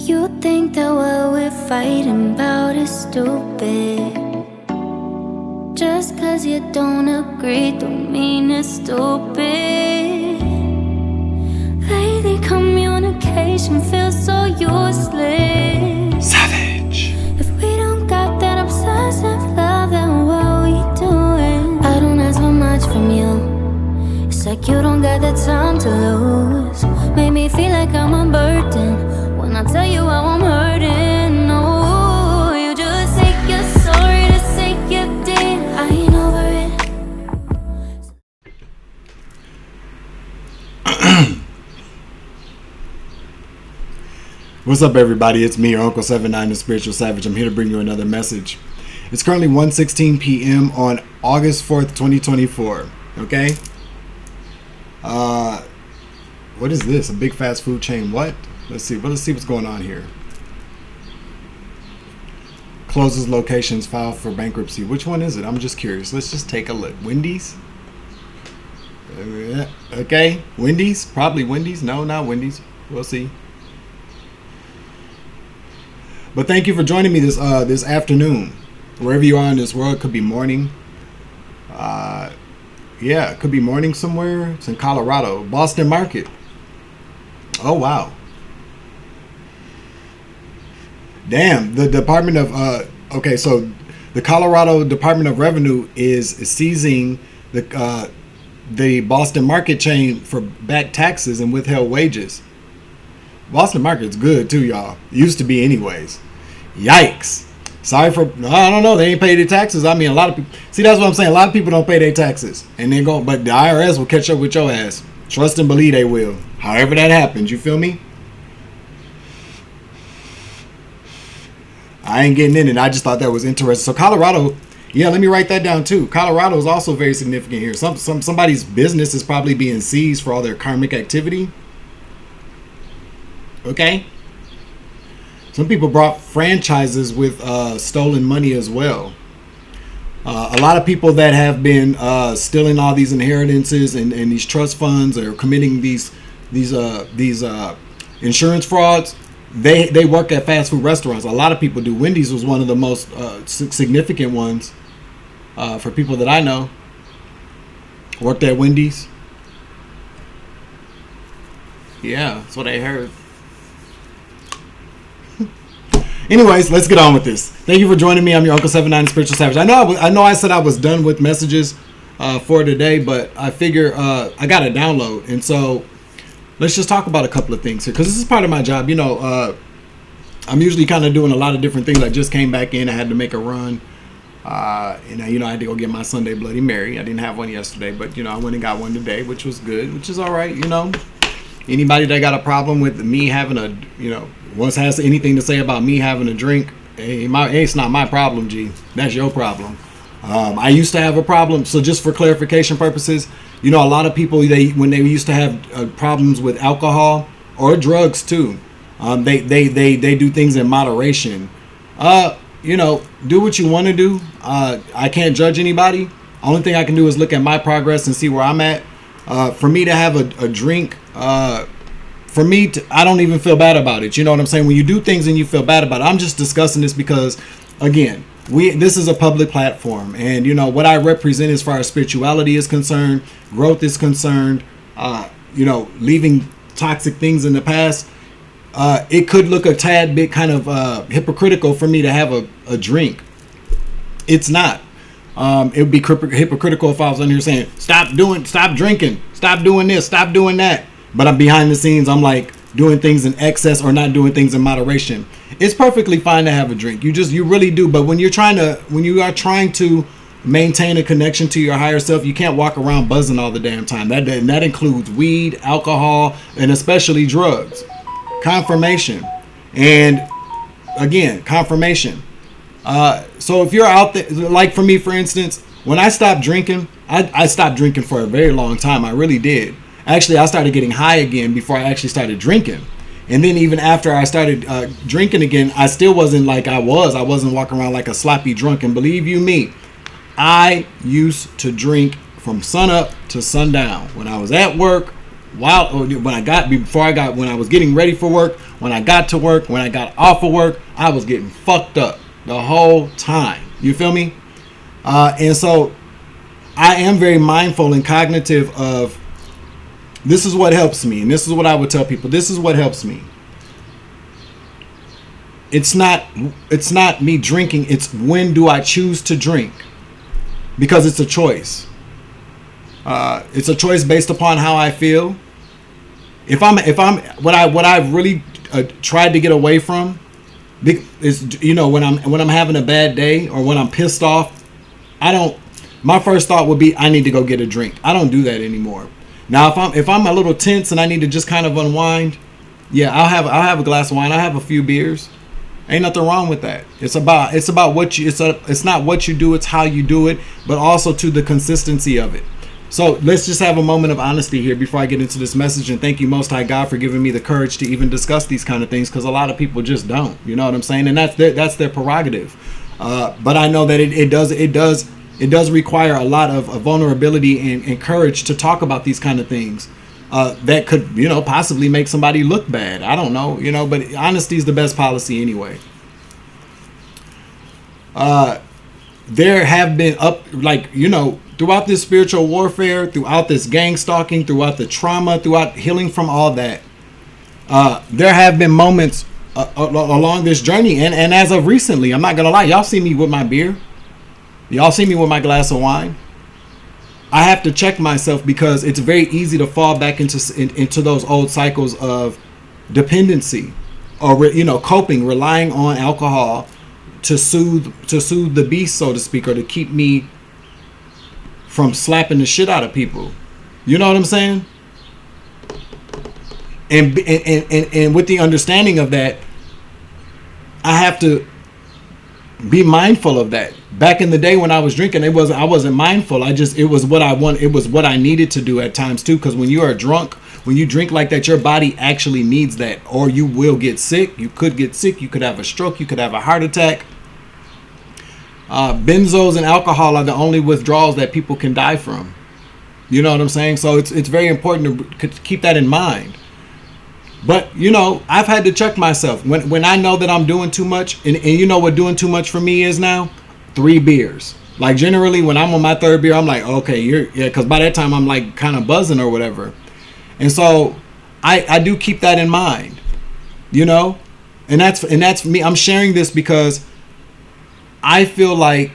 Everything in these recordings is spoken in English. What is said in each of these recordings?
You think that what we're fighting about is stupid. Just cause you don't agree don't mean it's stupid. Lately communication feels so useless. Savage. If we don't got that obsessive love, then what we doing? I don't ask for much from you. It's like you don't got the time to lose. Made me feel like I'm a burden when I tell you how I'm hurting. No, you just say you're sorry to say you did. I ain't over it. What's up, everybody? It's me, your Uncle 79, the Spiritual Savage. I'm here to bring you another message. It's currently 1:16 p.m. on August 4th, 2024. Okay? What is this? A big fast food chain? What? Let's see what's going on here. Closes locations, file for bankruptcy. Which one is it? I'm just curious. Let's just take a look. Wendy's? Okay. Wendy's? Probably Wendy's. No, not Wendy's. We'll see. But thank you for joining me this afternoon. Wherever you are in this world, it could be morning. Yeah, it could be morning somewhere. It's in Colorado. Boston Market. Oh, wow. Damn, the Department of okay, so the Colorado Department of Revenue is seizing the Boston Market chain for back taxes and withheld wages. Boston Market's good too, y'all. Used to be anyways. Yikes. Sorry for, I don't know, they ain't paid their taxes. I mean, a lot of people, see, that's what I'm saying. A lot of people don't pay their taxes and then go, but the IRS will catch up with your ass. Trust and believe they will. However that happens, you feel me? I ain't getting in it. I just thought that was interesting. So Colorado, yeah, let me write that down too. Colorado is also very significant here. Somebody's business is probably being seized for all their karmic activity. Okay. Some people brought franchises with stolen money as well. A lot of people that have been stealing all these inheritances and these trust funds or committing these insurance frauds, they work at fast food restaurants. A lot of people do. Wendy's was one of the most significant ones for people that I know. Worked at Wendy's. Yeah, that's what I heard. Anyways, let's get on with this. Thank you for joining me. I'm your Uncle 79, the Spiritual Savage. I know I said I was done with messages for today, but I figure I got a download. And so let's just talk about a couple of things here, because this is part of my job. You know, I'm usually kind of doing a lot of different things. I just came back in. I had to make a run. And, I had to go get my Sunday Bloody Mary. I didn't have one yesterday, but, I went and got one today, which was good, which is all right, Anybody that got a problem with me having once has anything to say about me having a drink, it's not my problem, G. That's your problem. I used to have a problem. So just for clarification purposes, a lot of people, when they used to have problems with alcohol or drugs too, they do things in moderation. Do what you want to do. I can't judge anybody. Only thing I can do is look at my progress and see where I'm at. For me to have a drink, I don't even feel bad about it. You know what I'm saying? When you do things and you feel bad about it, I'm just discussing this because, again, this is a public platform, and what I represent as far as spirituality is concerned, growth is concerned, leaving toxic things in the past. It could look a tad bit kind of hypocritical for me to have a drink. It's not. It would be hypocritical if I was on here saying, stop drinking, stop doing this, stop doing that. But I'm behind the scenes, I'm like doing things in excess or not doing things in moderation. It's perfectly fine to have a drink. You really do. But when you are trying to maintain a connection to your higher self, you can't walk around buzzing all the damn time. That includes weed, alcohol, and especially drugs. Confirmation. And again, confirmation. So if you're out there, like for me, for instance, when I stopped drinking, I stopped drinking for a very long time. I really did. Actually, I started getting high again before I actually started drinking. And then even after I started drinking again, I still wasn't like I wasn't walking around like a sloppy drunk. And believe you me, I used to drink from sunup to sundown. When I was at work, when I was getting ready for work, when I got to work, when I got off of work, I was getting fucked up the whole time. You feel me? And so I am very mindful and cognitive of, this is what helps me, and this is what I would tell people. This is what helps me. It's not me drinking. It's when do I choose to drink, because it's a choice. It's a choice based upon how I feel. What I really tried to get away from is, you know, when I'm having a bad day or when I'm pissed off, my first thought would be, I need to go get a drink. I don't do that anymore. Now, if I'm a little tense and I need to just kind of unwind, yeah, I'll have a glass of wine. I'll have a few beers. Ain't nothing wrong with that. It's about what you. It's not what you do. It's how you do it, but also to the consistency of it. So let's just have a moment of honesty here before I get into this message. And thank you, Most High God, for giving me the courage to even discuss these kind of things, because a lot of people just don't. You know what I'm saying? And that's their prerogative. But I know that it does require a lot of vulnerability and courage to talk about these kind of things. That could, you know, possibly make somebody look bad. I don't know, you know, but honesty is the best policy anyway. There have been throughout this spiritual warfare, throughout this gang stalking, throughout the trauma, throughout healing from all that, there have been moments along this journey. And as of recently, I'm not going to lie, y'all see me with my beer. Y'all see me with my glass of wine. I have to check myself, because it's very easy to fall back into those old cycles of dependency, or, you know, coping, relying on alcohol to soothe the beast, so to speak, or to keep me from slapping the shit out of people. You know what I'm saying? And with the understanding of that, I have to be mindful of that. Back in the day when I was drinking, I wasn't mindful. It was what I want. It was what I needed to do at times too. Because when you are drunk, when you drink like that, your body actually needs that, or you will get sick. You could get sick. You could have a stroke. You could have a heart attack. Benzos and alcohol are the only withdrawals that people can die from. You know what I'm saying? So it's very important to keep that in mind. But, you know, I've had to check myself when I know that I'm doing too much. And you know what doing too much for me is now? 3 beers. Like, generally when I'm on my 3rd beer, I'm like, okay, because by that time I'm like kind of buzzing or whatever. And so I do keep that in mind, you know, and that's me. I'm sharing this because I feel like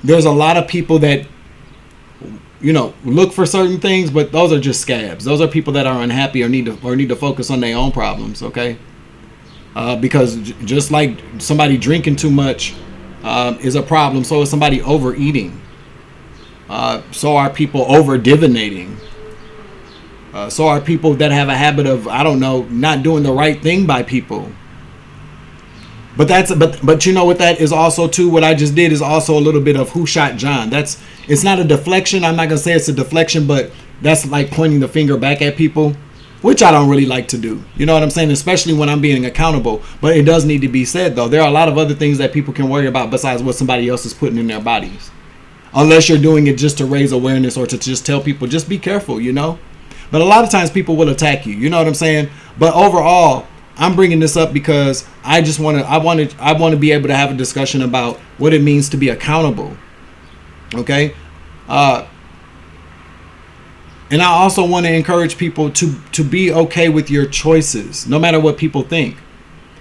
there's a lot of people that, you know, look for certain things, but those are just scabs. Those are people that are unhappy or need to focus on their own problems. Okay. Because just like somebody drinking too much is a problem, so is somebody overeating. So are people over divinating. So are people that have a habit of, I don't know, not doing the right thing by people. But you know what that is also too, what I just did is also a little bit of who shot John. It's not a deflection. I'm not gonna say it's a deflection, but that's like pointing the finger back at people, which I don't really like to do. You know what I'm saying? Especially when I'm being accountable. But it does need to be said though. There are a lot of other things that people can worry about besides what somebody else is putting in their bodies. Unless you're doing it just to raise awareness or to just tell people, just be careful, you know? But a lot of times people will attack you. You know what I'm saying? But overall, I'm bringing this up because I want to be able to have a discussion about what it means to be accountable. Okay? And I also want to encourage people to be okay with your choices, no matter what people think.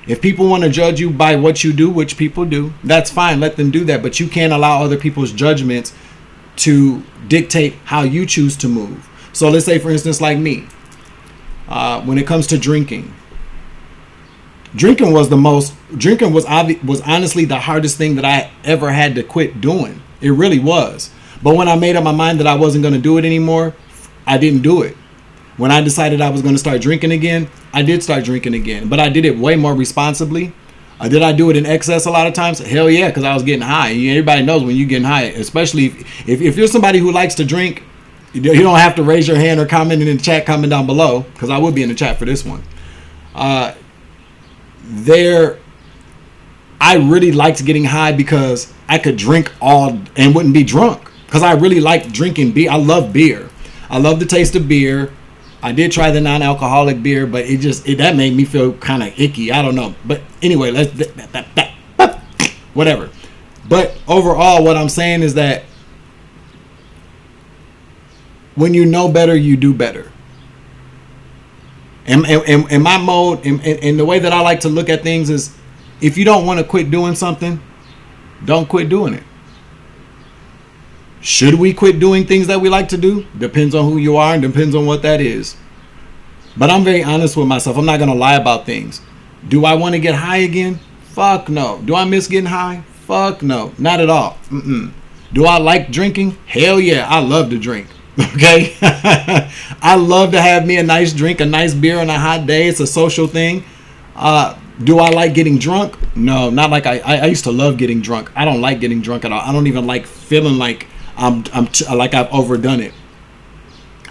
If people want to judge you by what you do, which people do, that's fine. Let them do that. But you can't allow other people's judgments to dictate how you choose to move. So let's say, for instance, like me, when it comes to drinking was honestly the hardest thing that I ever had to quit doing. It really was. But when I made up my mind that I wasn't going to do it anymore, I didn't do it. When I decided I was going to start drinking again, I did start drinking again. But I did it way more responsibly. Did I do it in excess a lot of times? Hell yeah, because I was getting high. Everybody knows when you're getting high, especially if you're somebody who likes to drink, you don't have to raise your hand or comment in the chat, comment down below, because I will be in the chat for this one. I really liked getting high because I could drink all and wouldn't be drunk, because I really like drinking beer. I love beer. I love the taste of beer. I did try the non-alcoholic beer, but that made me feel kind of icky. I don't know. But anyway, whatever. But overall, what I'm saying is that when you know better, you do better. And my mode, and the way that I like to look at things is, if you don't want to quit doing something, don't quit doing it. Should we quit doing things that we like to do? Depends on who you are and depends on what that is. But I'm very honest with myself. I'm not going to lie about things. Do I want to get high again? Fuck no. Do I miss getting high? Fuck no. Not at all. Do I like drinking? Hell yeah. I love to drink. Okay? I love to have me a nice drink, a nice beer on a hot day. It's a social thing. Do I like getting drunk? No, not like I used to love getting drunk. I don't like getting drunk at all. I don't even like feeling like like I've overdone it.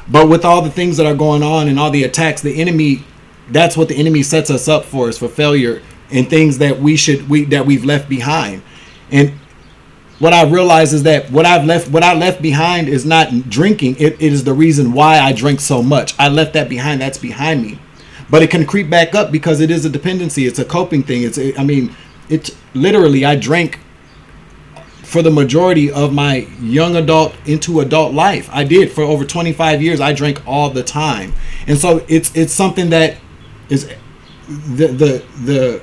But with all the things that are going on and all the attacks, the enemy, that's what the enemy sets us up for, is for failure and things that we've left behind. And what I realize is that what I left behind is not drinking. It is the reason why I drink so much. I left that behind. That's behind me. But it can creep back up because it is a dependency. It's a coping thing. It's literally, I drank for the majority of my young adult into adult life. I did for over 25 years. I drank all the time. And so it's something that is the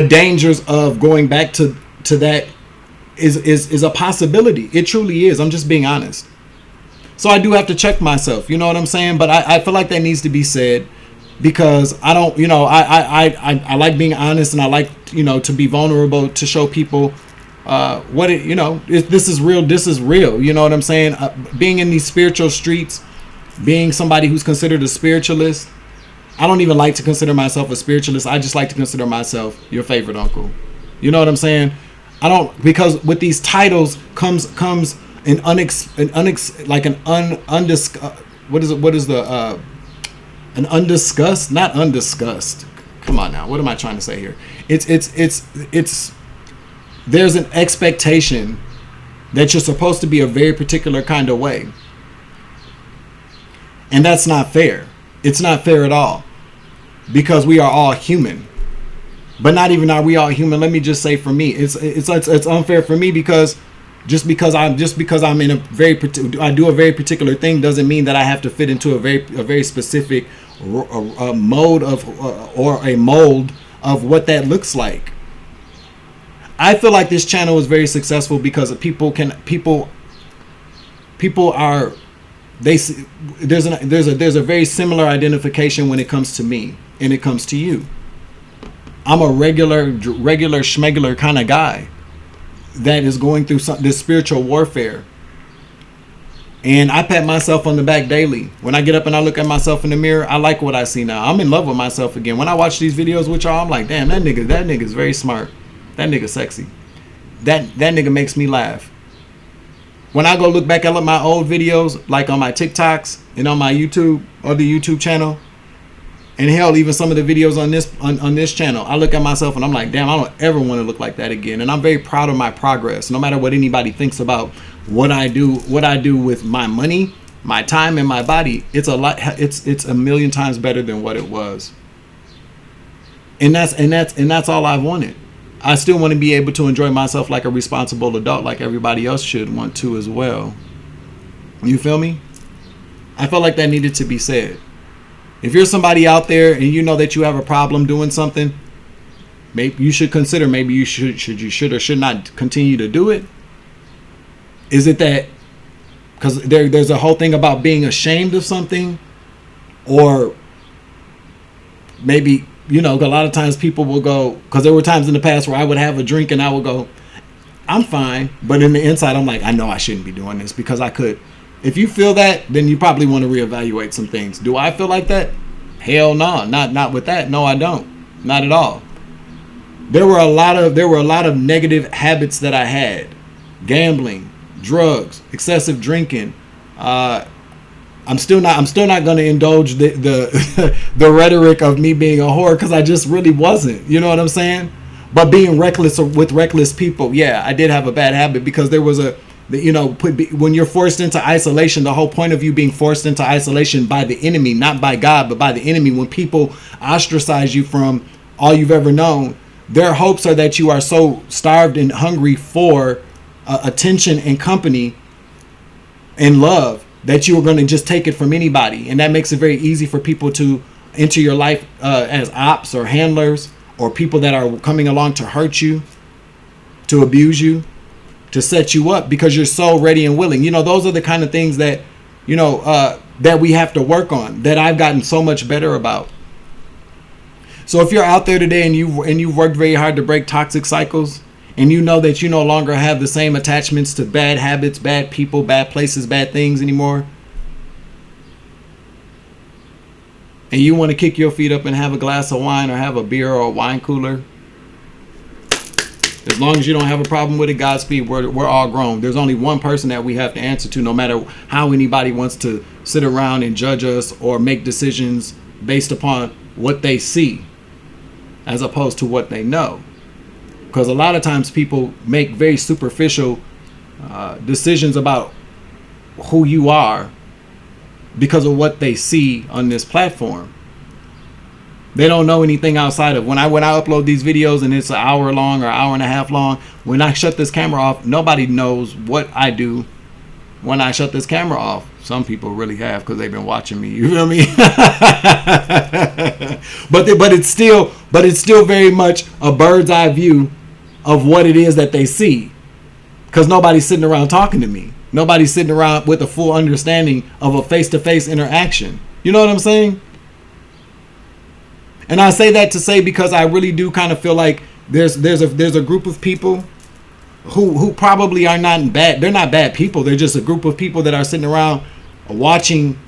dangers of going back to that is a possibility. It truly is. I'm just being honest. So I do have to check myself, you know what I'm saying? But I feel like that needs to be said, because I don't, I like being honest, and I like, to be vulnerable, to show people this is real. This is real. You know what I'm saying? Being in these spiritual streets, being somebody who's considered a spiritualist. I don't even like to consider myself a spiritualist. I just like to consider myself your favorite uncle. You know what I'm saying? Because with these titles comes an undiscussed, not undiscussed. Come on now. What am I trying to say here? It's there's an expectation that you're supposed to be a very particular kind of way. And that's not fair. It's not fair at all, because we are all human. But not even are we all human. Let me just say, for me, it's unfair for me, because just because I'm in I do a very particular thing doesn't mean that I have to fit into a very specific mode or a mold of what that looks like. I feel like this channel is very successful because people are, there's a very similar identification when it comes to me and it comes to you. I'm a regular schmegular kind of guy that is going through this spiritual warfare. And I pat myself on the back daily. When I get up and I look at myself in the mirror, I like what I see now. I'm in love with myself again. When I watch these videos with y'all, I'm like, damn, that nigga's very smart. That nigga sexy. That nigga makes me laugh. When I go look back at my old videos, like on my TikToks and on my YouTube or the YouTube channel, and hell, even some of the videos on this channel, I look at myself and I'm like, damn, I don't ever want to look like that again. And I'm very proud of my progress. No matter what anybody thinks about what I do with my money, my time, and my body, it's a million times better than what it was. And that's all I've wanted. I still want to be able to enjoy myself like a responsible adult, like everybody else should want to as well. You feel me? I felt like that needed to be said. If you're somebody out there and you know that you have a problem doing something, maybe you should consider, maybe you should or should not continue to do it. Is it that because there's a whole thing about being ashamed of something, or maybe, a lot of times people will go, because there were times in the past where I would have a drink and I would go, I'm fine, but in the inside I'm like, I know I shouldn't be doing this because I could. If you feel that, then you probably want to reevaluate some things. Do I feel like that? Hell no, not with that. No, I don't. Not at all. There were a lot of negative habits that I had. Gambling, drugs, excessive drinking. I'm still not going to indulge the rhetoric of me being a whore, because I just really wasn't. You know what I'm saying? But being reckless with reckless people, yeah, I did have a bad habit, because there was when you're forced into isolation, the whole point of you being forced into isolation by the enemy, not by God, but by the enemy, when people ostracize you from all you've ever known, their hopes are that you are so starved and hungry for attention and company and love that you are going to just take it from anybody. And that makes it very easy for people to enter your life as ops or handlers, or people that are coming along to hurt you, to abuse you, to set you up, because you're so ready and willing. Those are the kind of things that, that we have to work on, that I've gotten so much better about. So if you're out there today and you've worked very hard to break toxic cycles, and you know that you no longer have the same attachments to bad habits, bad people, bad places, bad things anymore, and you want to kick your feet up and have a glass of wine or have a beer or a wine cooler, as long as you don't have a problem with it, Godspeed. We're all grown. There's only one person that we have to answer to, no matter how anybody wants to sit around and judge us or make decisions based upon what they see as opposed to what they know. Because a lot of times people make very superficial decisions about who you are because of what they see on this platform. They don't know anything outside of when I upload these videos and it's an hour long or hour and a half long. When I shut this camera off, nobody knows what I do when I shut this camera off. Some people really have, because they've been watching me. You feel me? but it's still very much a bird's eye view of what it is that they see, because nobody's sitting around talking to me. Nobody's sitting around with a full understanding of a face-to-face interaction. You know what I'm saying? And I say that to say, because I really do kind of feel like there's a group of people who probably are not bad. They're not bad people. They're just a group of people that are sitting around watching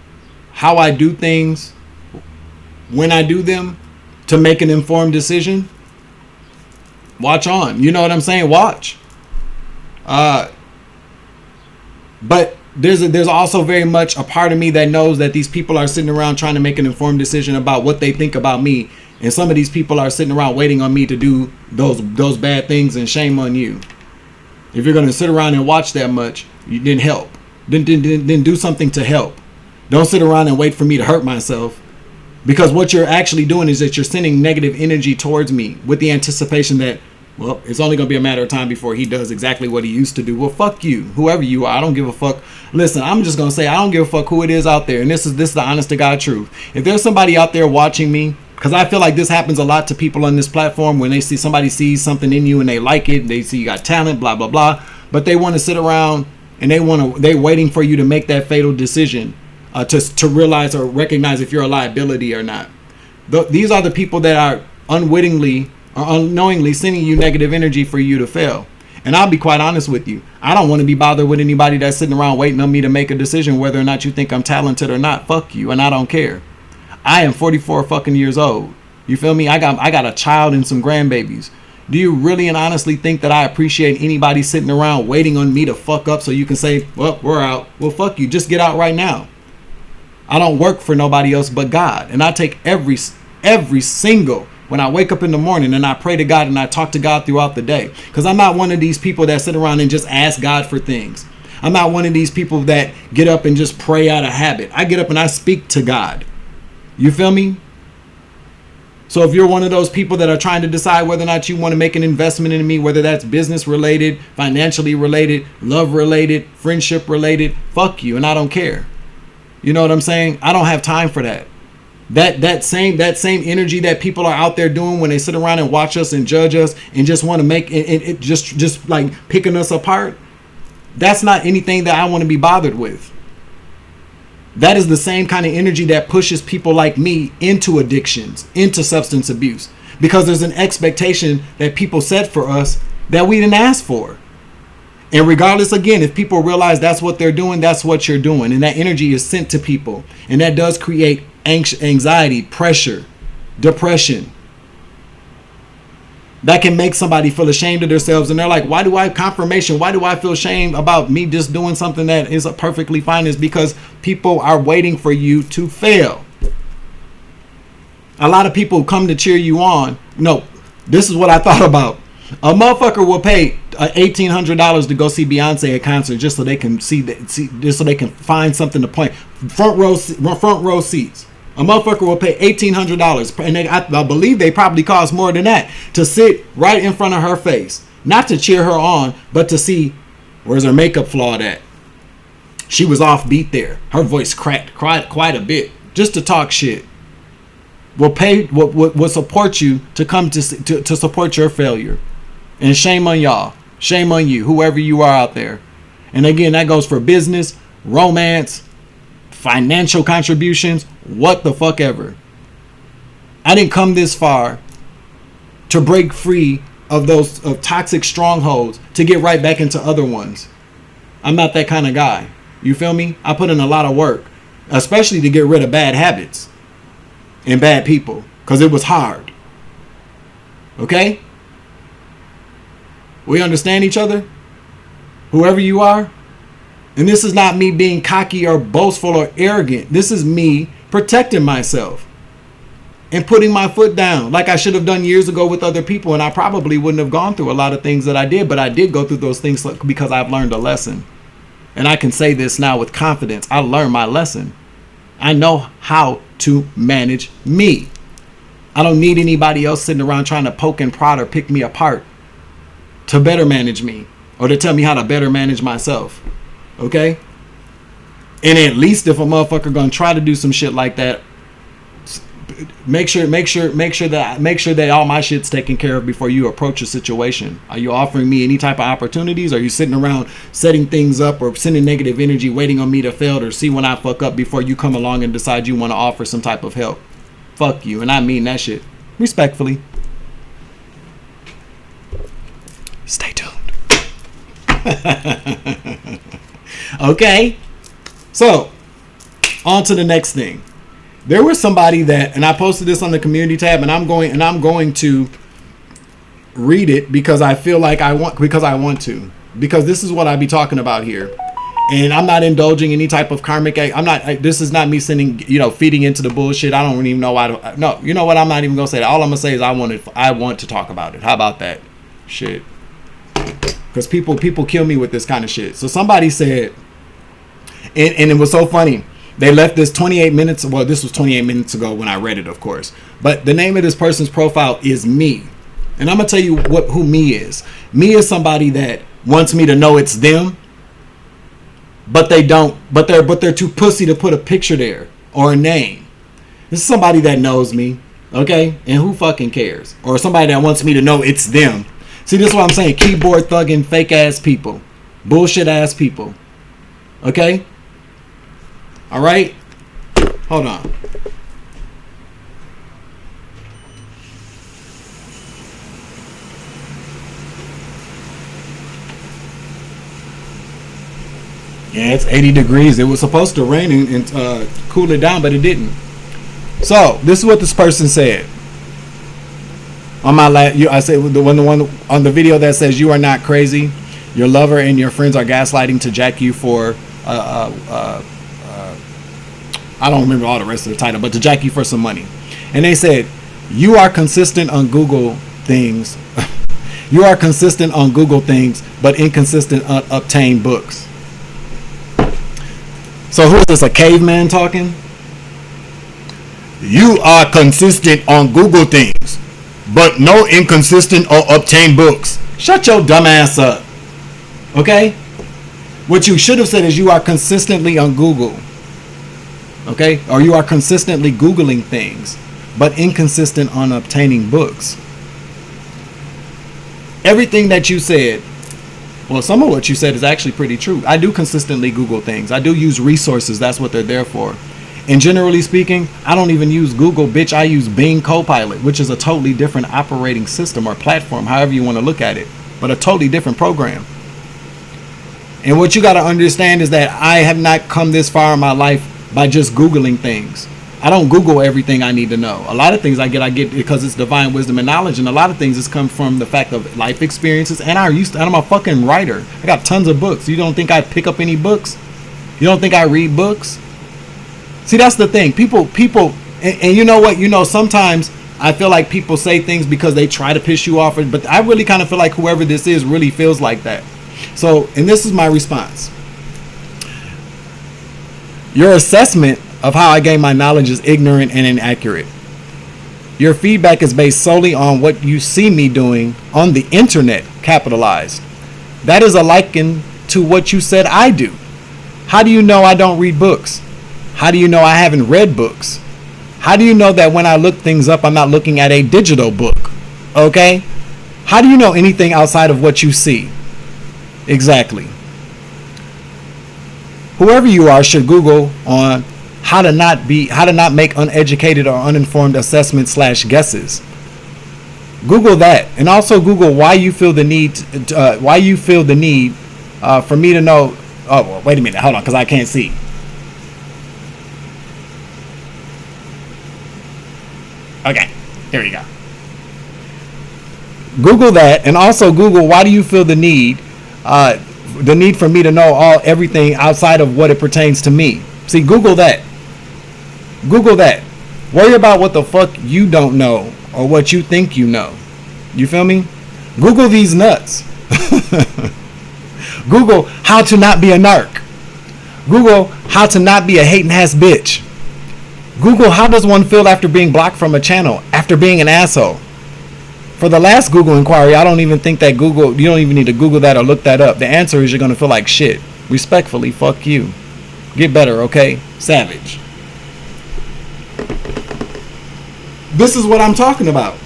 how I do things, when I do them, to make an informed decision. Watch on. You know what I'm saying? Watch. But there's also very much a part of me that knows that these people are sitting around trying to make an informed decision about what they think about me. And some of these people are sitting around waiting on me to do those bad things, and shame on you. If you're going to sit around and watch that much, you didn't help. Then do something to help. Don't sit around and wait for me to hurt myself. Because what you're actually doing is that you're sending negative energy towards me with the anticipation that, well, it's only going to be a matter of time before he does exactly what he used to do. Well, fuck you, whoever you are. I don't give a fuck. Listen, I'm just going to say I don't give a fuck who it is out there. And this is the honest to God truth. If there's somebody out there watching me, because I feel like this happens a lot to people on this platform, when they see somebody sees something in you and they like it, they see you got talent, blah, blah, blah. But they want to sit around and they're waiting for you to make that fatal decision to realize or recognize if you're a liability or not. These are the people that are unwittingly or unknowingly sending you negative energy for you to fail. And I'll be quite honest with you. I don't want to be bothered with anybody that's sitting around waiting on me to make a decision whether or not you think I'm talented or not. Fuck you, and I don't care. I am 44 fucking years old. You feel me? I got a child and some grandbabies. Do you really and honestly think that I appreciate anybody sitting around waiting on me to fuck up so you can say, well, we're out? Well, fuck you. Just get out right now. I don't work for nobody else but God. And I take every single, when I wake up in the morning and I pray to God and I talk to God throughout the day. Because I'm not one of these people that sit around and just ask God for things. I'm not one of these people that get up and just pray out of habit. I get up and I speak to God. You feel me? So if you're one of those people that are trying to decide whether or not you want to make an investment in me, whether that's business related, financially related, love related, friendship related, fuck you, and I don't care. You know what I'm saying? I don't have time for that. That same energy that people are out there doing when they sit around and watch us and judge us and just want to make it just like picking us apart. That's not anything that I want to be bothered with. That is the same kind of energy that pushes people like me into addictions, into substance abuse, because there's an expectation that people set for us that we didn't ask for. And regardless, again, if people realize that's what they're doing, that's what you're doing. And that energy is sent to people. And that does create anxiety, pressure, depression. That can make somebody feel ashamed of themselves. And they're like, why do I feel shame about me just doing something that is perfectly fine? Is because people are waiting for you to fail. A lot of people come to cheer you on. No, this is what I thought about. A motherfucker will pay $1,800 to go see Beyonce at concert just so they can just so they can find something to point. Front row seats. A motherfucker will pay $1,800, and I believe they probably cost more than that to sit right in front of her face, not to cheer her on, but to see where's her makeup flawed at. She was offbeat there. Her voice cracked quite a bit just to talk shit. Will support you to come to support your failure. And shame on y'all. Shame on you, whoever you are out there. And again, that goes for business, romance, financial contributions, what the fuck ever. I didn't come this far to break free of those toxic strongholds to get right back into other ones. I'm not that kind of guy. You feel me? I put in a lot of work, especially to get rid of bad habits and bad people, because it was hard. Okay? We understand each other? Whoever you are? And this is not me being cocky or boastful or arrogant. This is me protecting myself and putting my foot down like I should have done years ago with other people. And I probably wouldn't have gone through a lot of things that I did, but I did go through those things because I've learned a lesson. And I can say this now with confidence. I learned my lesson. I know how to manage me. I don't need anybody else sitting around trying to poke and prod or pick me apart to better manage me or to tell me how to better manage myself. Okay? And at least if a motherfucker gonna try to do some shit like that, make sure that all my shit's taken care of before you approach a situation. Are you offering me any type of opportunities? Are you sitting around setting things up or sending negative energy, waiting on me to fail or see when I fuck up before you come along and decide you want to offer some type of help? Fuck you, and I mean that shit respectfully. Stay tuned. Okay, so on to the next thing. There was somebody that, and I posted this on the community tab, and I'm going to read it because I feel like I want to, because this is what I be talking about here, and I'm not indulging any type of karmic. This is not me sending, feeding into the bullshit. I don't even know why. No, you know what? I'm not even gonna say that. All I'm gonna say is I want to talk about it. How about that? Shit. Because people kill me with this kind of shit. So somebody said, and it was so funny. They left this 28 minutes. Well, this was 28 minutes ago when I read it, of course. But the name of this person's profile is me. And I'm going to tell you who me is. Me is somebody that wants me to know it's them. But they don't. But they're too pussy to put a picture there or a name. This is somebody that knows me. Okay? And who fucking cares? Or somebody that wants me to know it's them. See, this is what I'm saying. Keyboard thugging, fake ass people. Bullshit ass people. Okay? All right? Hold on. Yeah, it's 80 degrees. It was supposed to rain and cool it down, but it didn't. So, this is what this person said. On my I said the one on the video that says you are not crazy. Your lover and your friends are gaslighting to jack you for I don't remember all the rest of the title, but to jack you for some money. And they said you are consistent on Google things. You are consistent on Google things, but inconsistent on obtained books. So who is this? A caveman talking? You are consistent on Google things, but no inconsistent or obtained books. Shut your dumb ass up. Okay? What you should have said is you are consistently on Google. Okay? Or you are consistently Googling things, but inconsistent on obtaining books. Everything that you said, well, some of what you said is actually pretty true. I do consistently Google things. I do use resources. That's what they're there for. And generally speaking, I don't even use Google, bitch. I use Bing Copilot, which is a totally different operating system or platform, however you want to look at it, but a totally different program. And what you got to understand is that I have not come this far in my life by just Googling things. I don't Google everything I need to know. A lot of things I get because it's divine wisdom and knowledge, and a lot of things has come from the fact of life experiences. And I'm a fucking writer. I got tons of books. You don't think I pick up any books? You don't think I read books? See, that's the thing. People, and you know what? Sometimes I feel like people say things because they try to piss you off, but I really kind of feel like whoever this is really feels like that. So, and this is my response. Your assessment of how I gain my knowledge is ignorant and inaccurate. Your feedback is based solely on what you see me doing on the internet, capitalized. That is a liken to what you said I do. How do you know I don't read books? How do you know I haven't read books? How do you know that when I look things up, I'm not looking at a digital book? Okay? How do you know anything outside of what you see? Exactly. Whoever you are should Google on how to not make uneducated or uninformed assessments / guesses. Google that, and also Google why you feel the need for me to know. Oh, wait a minute, hold on, because I can't see. Okay, here we go. Google that, and also Google why do you feel the need for me to know everything outside of what it pertains to me. See, Google that. Google that. Worry about what the fuck you don't know or what you think you know. You feel me? Google these nuts. Google how to not be a narc. Google how to not be a hating ass bitch. Google how does one feel after being blocked from a channel, after being an asshole. For the last Google inquiry, I don't even think that you don't even need to Google that or look that up. The answer is you're going to feel like shit. Respectfully, fuck you. Get better, okay? Savage. This is what I'm talking about.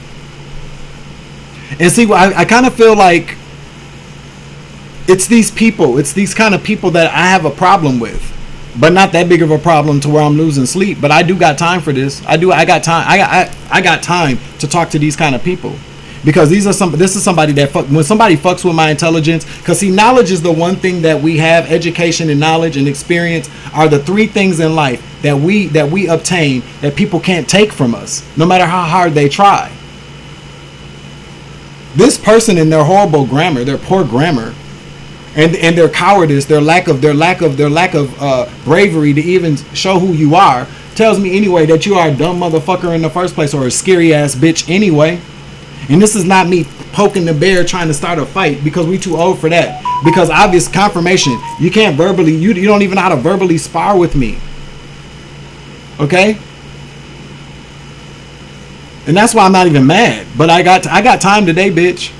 And see, I kind of feel like it's these kind of people that I have a problem with. But not that big of a problem to where I'm losing sleep. But I do got time for this. I got time. I got time to talk to these kind of people. Because this is somebody that when somebody fucks with my intelligence, because see, knowledge is the one thing that we have. Education and knowledge and experience are the three things in life that we obtain that people can't take from us, no matter how hard they try. This person in their horrible grammar, their poor grammar, and their cowardice, their lack of bravery to even show who you are, tells me anyway that you are a dumb motherfucker in the first place, or a scary ass bitch anyway. And this is not me poking the bear trying to start a fight, because we too old for that. Because obvious confirmation, you can't verbally, you don't even know how to verbally spar with me. Okay? And that's why I'm not even mad. But I got time today, bitch.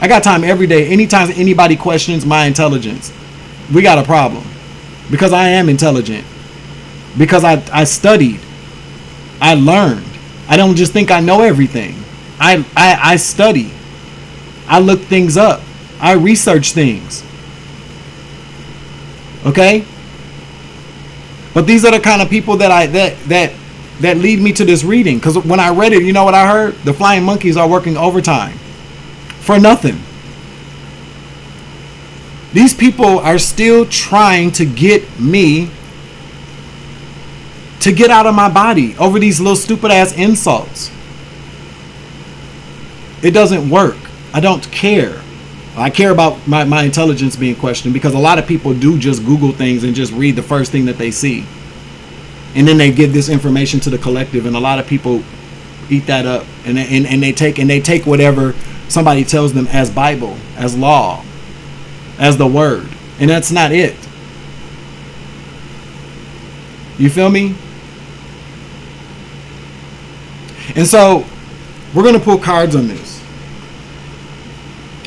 I got time every day. Anytime anybody questions my intelligence, we got a problem. Because I am intelligent. Because I studied. I learned. I don't just think I know everything. I study. I look things up. I research things. Okay? But these are the kind of people that lead me to this reading. Because when I read it, you know what I heard? The flying monkeys are working overtime. For nothing. These people are still trying to get me to get out of my body over these little stupid ass insults. It doesn't work. I don't care. I care about my intelligence being questioned, because a lot of people do just Google things and just read the first thing that they see. And then they give this information to the collective, and a lot of people eat that up, and they take whatever somebody tells them as Bible, as law, as the word. And that's not it. You feel me? And so we're gonna pull cards on this.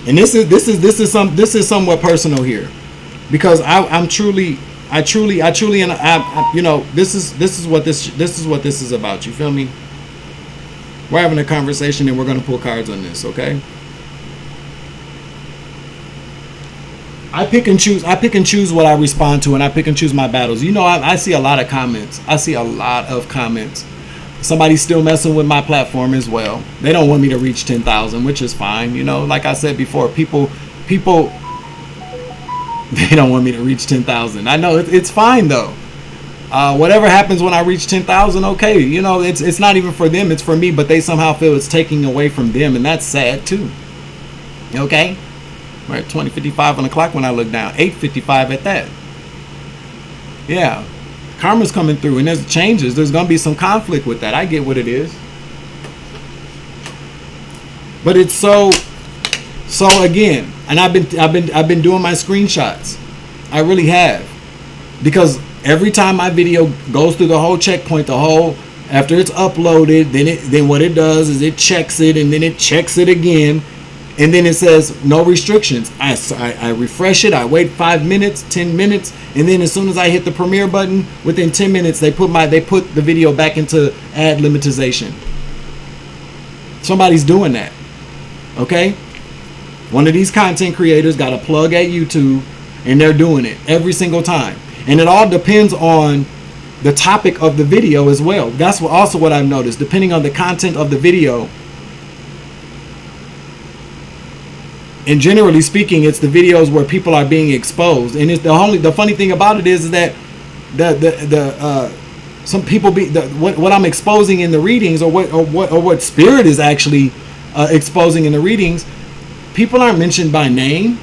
And this is somewhat personal here, because I truly, and I you know, this is what this is about. You feel me? We're having a conversation and we're gonna pull cards on this, okay? I pick and choose what I respond to, and I pick and choose my battles. You know, I see a lot of comments. Somebody's still messing with my platform as well. They don't want me to reach 10,000, which is fine. You know, like I said before, people, they don't want me to reach 10,000. I know it's fine though. Whatever happens when I reach 10,000, okay. You know, it's not even for them, it's for me, but they somehow feel it's taking away from them, and that's sad too. Okay? We're at 20:55 on the clock when I look down. 8:55 at that. Yeah. Karma's coming through, and there's changes. There's going to be some conflict with that. I get what it is. But it's so again, and I've been doing my screenshots. I really have, because every time my video goes through the whole checkpoint, after it's uploaded, then what it does is it checks it, and then it checks it again, and then it says no restrictions. I refresh it. I wait 5 minutes, 10 minutes, and then as soon as I hit the premiere button, within 10 minutes they put the video back into ad limitization. Somebody's doing that. Okay, one of these content creators got a plug at YouTube, and they're doing it every single time. And it all depends on the topic of the video as well. That's also what I've noticed. Depending on the content of the video, and generally speaking, it's the videos where people are being exposed. And it's the funny thing about it is that some people what I'm exposing in the readings, or what Spirit is actually exposing in the readings, people aren't mentioned by name.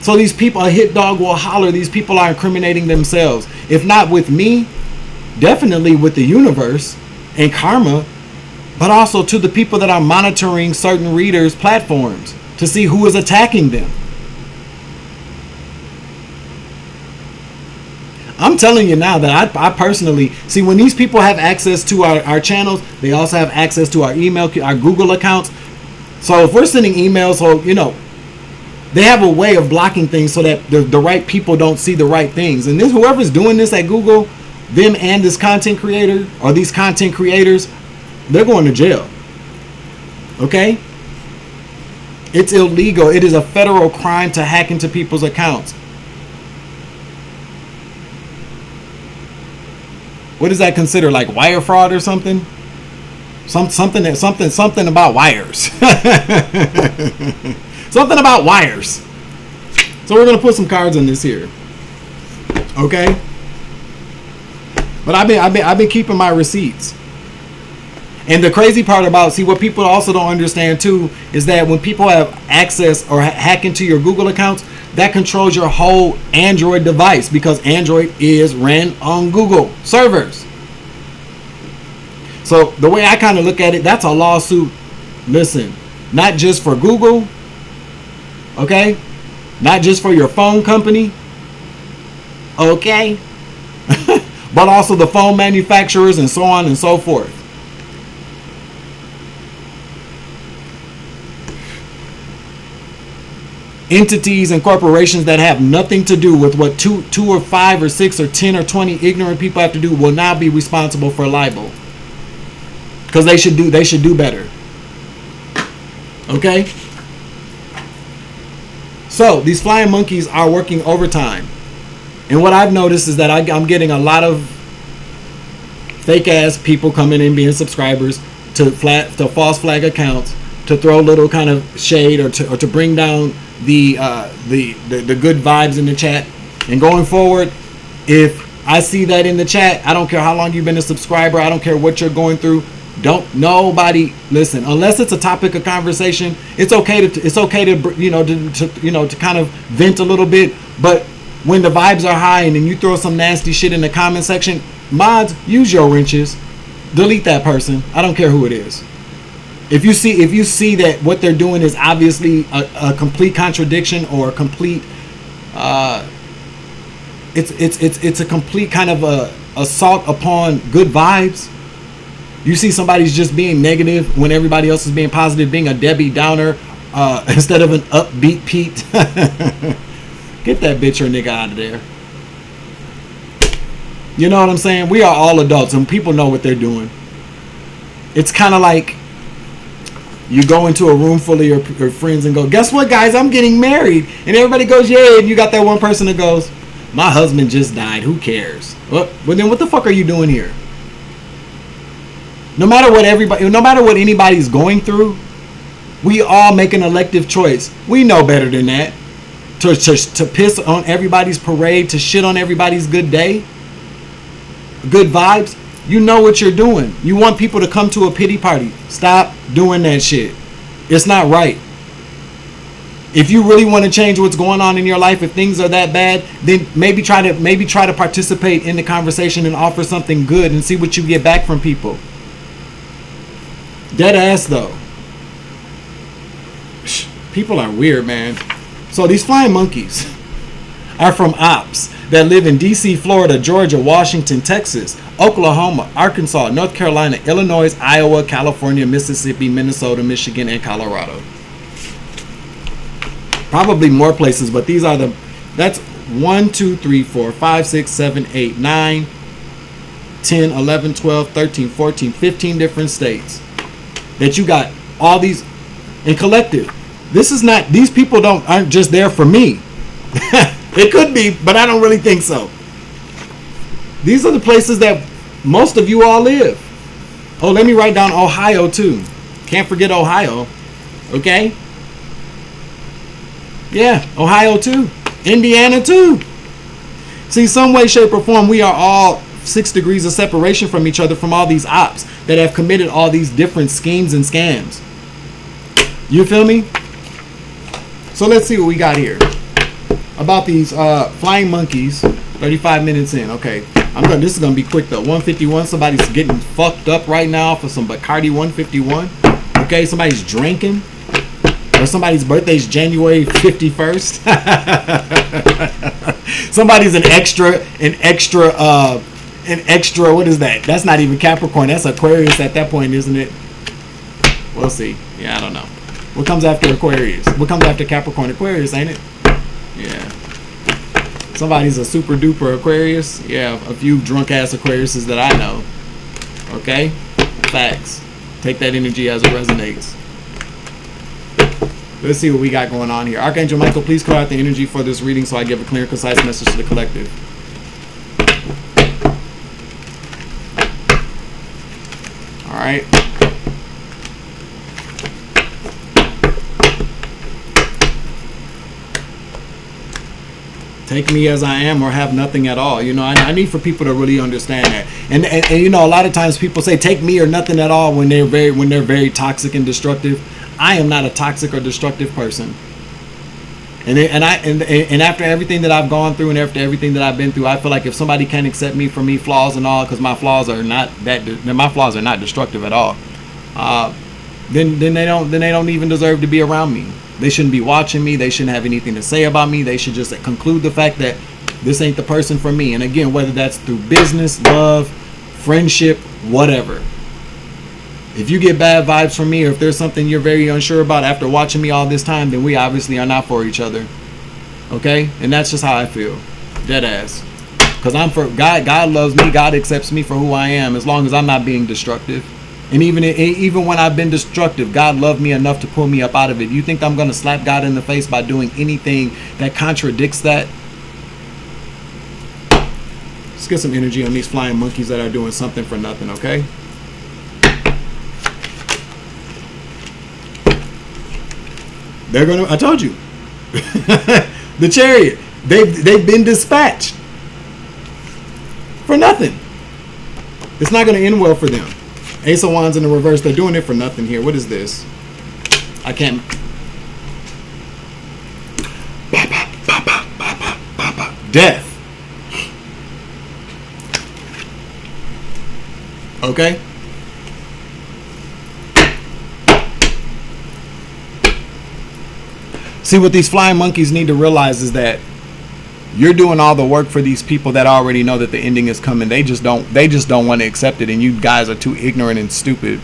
So these people, a hit dog will holler, these people are incriminating themselves. If not with me, definitely with the universe and karma, but also to the people that are monitoring certain readers' platforms to see who is attacking them. I'm telling you now that I personally see, when these people have access to our channels, they also have access to our email, our Google accounts. So if we're sending emails, so they have a way of blocking things so that the right people don't see the right things. And this, whoever's doing this at Google, them and this content creator, or these content creators, they're going to jail. Okay? It's illegal. It is a federal crime to hack into people's accounts. What is that considered? Like wire fraud or something? Something about wires. Something about wires. So we're gonna put some cards on this here, okay? But I've been keeping my receipts. And the crazy part about, see, what people also don't understand too is that when people have access or hack into your Google accounts, that controls your whole Android device, because Android is ran on Google servers. So the way I kind of look at it, that's a lawsuit. Listen, not just for Google. Okay, not just for your phone company, okay, but also the phone manufacturers and so on and so forth. Entities and corporations that have nothing to do with what two or 5 or 6 or 10 or 20 ignorant people have to do will now be responsible for libel, because they should do better. Okay. So these flying monkeys are working overtime, and what I've noticed is that I'm getting a lot of fake ass people coming in being subscribers to false flag accounts, to throw little kind of shade or to bring down the good vibes in the chat. And going forward, if I see that in the chat, I don't care how long you've been a subscriber, I don't care what you're going through. Don't nobody listen unless it's a topic of conversation. It's okay to kind of vent a little bit. But when the vibes are high and then you throw some nasty shit in the comment section, mods, use your wrenches, delete that person. I don't care who it is. If you see that what they're doing is obviously a complete contradiction, or a complete it's a complete kind of a assault upon good vibes. You see somebody's just being negative when everybody else is being positive, being a Debbie Downer instead of an upbeat Pete. Get that bitch or nigga out of there. You know what I'm saying? We are all adults and people know what they're doing. It's kind of like you go into a room full of your friends and go, guess what, guys? I'm getting married. And everybody goes, yeah. And you got that one person that goes, my husband just died. Who cares? Well, then what the fuck are you doing here? No matter what anybody's going through, we all make an elective choice. We know better than that. To piss on everybody's parade, to shit on everybody's good day, good vibes. You know what you're doing. You want people to come to a pity party. Stop doing that shit. It's not right. If you really want to change what's going on in your life, if things are that bad, then maybe try to participate in the conversation and offer something good and see what you get back from people. Dead ass though. People are weird, man. So these flying monkeys are from ops that live in DC, Florida, Georgia, Washington, Texas, Oklahoma, Arkansas, North Carolina, Illinois, Iowa, California, Mississippi, Minnesota, Michigan, and Colorado. Probably more places, but these are that's 1, 2, 3, 4, 5, 6, 7, 8, 9, 10, 11, 12, 13, 14, 15 different states that you got all these in collective. This is not, these people aren't just there for me. It could be, but I don't really think so. These are the places that most of you all live. Oh, let me write down Ohio too. Can't forget Ohio. Okay? Yeah, Ohio too. Indiana too. See, some way, shape, or form, we are all 6 degrees of separation from each other from all these ops that have committed all these different schemes and scams. You feel me? So let's see what we got here. About these flying monkeys. 35 minutes in. Okay. This is gonna be quick though. 151. Somebody's getting fucked up right now for some Bacardi 151. Okay, somebody's drinking. Or somebody's birthday's January 51st. Somebody's an extra, what is that? That's not even Capricorn, that's Aquarius at that point, isn't it? We'll see. Yeah, I don't know. What comes after Aquarius? What comes after Capricorn? Aquarius, ain't it? Yeah. Somebody's a super duper Aquarius. Yeah, a few drunk ass Aquariuses that I know. Okay? Facts. Take that energy as it resonates. Let's see what we got going on here. Archangel Michael, please clear out the energy for this reading so I give a clear and concise message to the collective. All right. Take me as I am or have nothing at all. You know, I need for people to really understand that. And you know, a lot of times people say take me or nothing at all when they're very toxic and destructive. I am not a toxic or destructive person. And after everything that I've gone through and after everything that I've been through, I feel like if somebody can't accept me for me, flaws and all, because my flaws are not destructive at all. Then they don't even deserve to be around me. They shouldn't be watching me. They shouldn't have anything to say about me. They should just conclude the fact that this ain't the person for me. And again, whether that's through business, love, friendship, whatever. If you get bad vibes from me, or if there's something you're very unsure about after watching me all this time, then we obviously are not for each other. Okay? And that's just how I feel. Dead ass. Because I'm for God. God loves me. God accepts me for who I am, as long as I'm not being destructive. And even when I've been destructive, God loved me enough to pull me up out of it. You think I'm going to slap God in the face by doing anything that contradicts that? Let's get some energy on these flying monkeys that are doing something for nothing, okay? They're going to, I told you. The Chariot. They've been dispatched. For nothing. It's not going to end well for them. Ace of Wands in the reverse. They're doing it for nothing here. What is this? I can't. Death. Okay. See, what these flying monkeys need to realize is that you're doing all the work for these people that already know that the ending is coming. They just don't want to accept it, and you guys are too ignorant and stupid.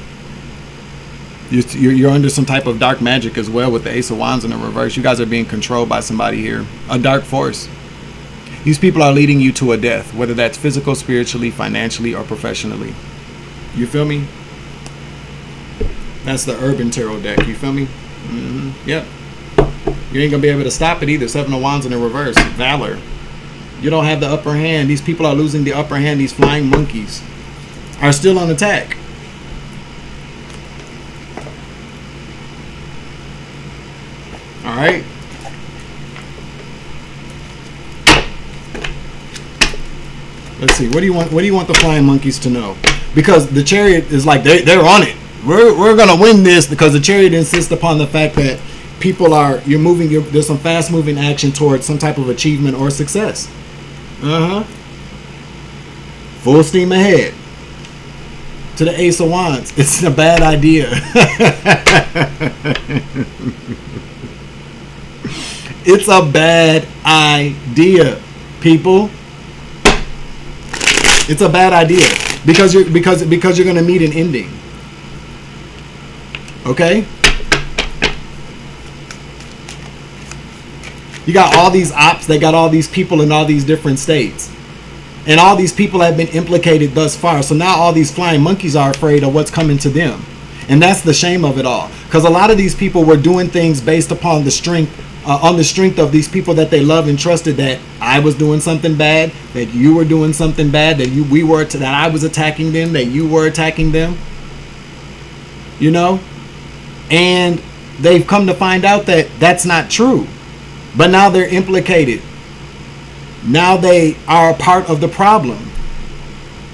You're under some type of dark magic as well with the Ace of Wands in the reverse. You guys are being controlled by somebody here, a dark force. These people are leading you to a death, whether that's physical, spiritually, financially, or professionally. You feel me? That's the Urban Tarot deck. You feel me? Yep. You ain't gonna be able to stop it either. Seven of Wands in the reverse. Valor. You don't have the upper hand. These people are losing the upper hand. These flying monkeys are still on attack. All right. Let's see. What do you want the flying monkeys to know? Because the Chariot is like they're on it. We're gonna win this, because the Chariot insists upon the fact that people there's some fast moving action towards some type of achievement or success. Full steam ahead. To the Ace of Wands. It's a bad idea. It's a bad idea, people. It's a bad idea because you're going to meet an ending. Okay? You got all these ops, they got all these people in all these different states. And all these people have been implicated thus far. So now all these flying monkeys are afraid of what's coming to them. And that's the shame of it all. Because a lot of these people were doing things based upon the strength, on the strength of these people that they love and trusted, that I was doing something bad, that you were doing something bad, that I was attacking them, that you were attacking them. You know? And they've come to find out that that's not true. But now they're implicated. Now they are a part of the problem.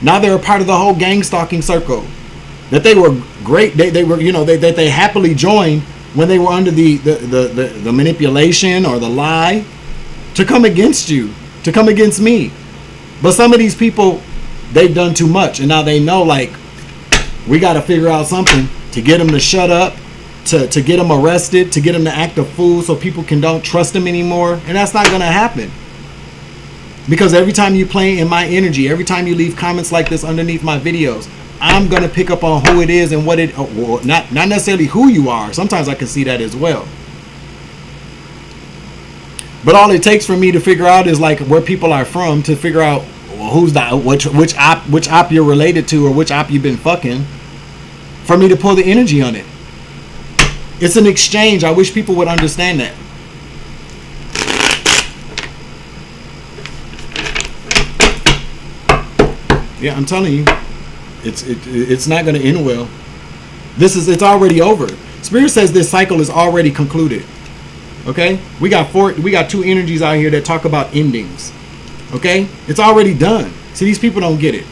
Now they're a part of the whole gang stalking circle. That they were great. They were, that they happily joined when they were under the manipulation or the lie to come against you, to come against me. But some of these people, they've done too much, and now they know, like, we got to figure out something to get them to shut up, to get them arrested, to get them to act a fool so people don't trust them anymore. And that's not going to happen. Because every time you play in my energy, every time you leave comments like this underneath my videos, I'm going to pick up on who it is and what it, not necessarily who you are. Sometimes I can see that as well. But all it takes for me to figure out is like where people are from, to figure out who's that, which op you're related to, or which op you've been fucking, for me to pull the energy on it. It's an exchange. I wish people would understand that. Yeah, I'm telling you, it's not going to end well. It's already over. Spirit says this cycle is already concluded. Okay, we got 2 energies out here that talk about endings. Okay, it's already done. See, these people don't get it.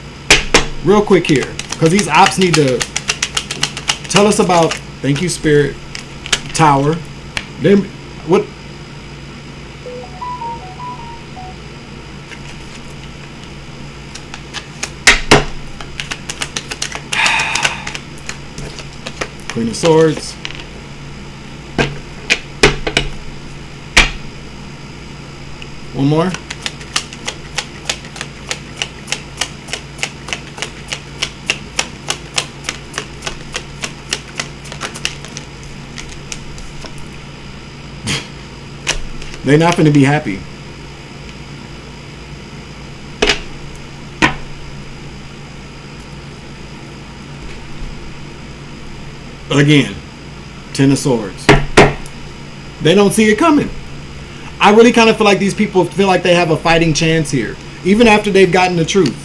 Real quick here, because these ops need to tell us about. Thank you, Spirit. Tower. Then what? Queen of Swords. One more. They're not going to be happy. Again, 10 of Swords. They don't see it coming. I really kind of feel like these people feel like they have a fighting chance here, even after they've gotten the truth.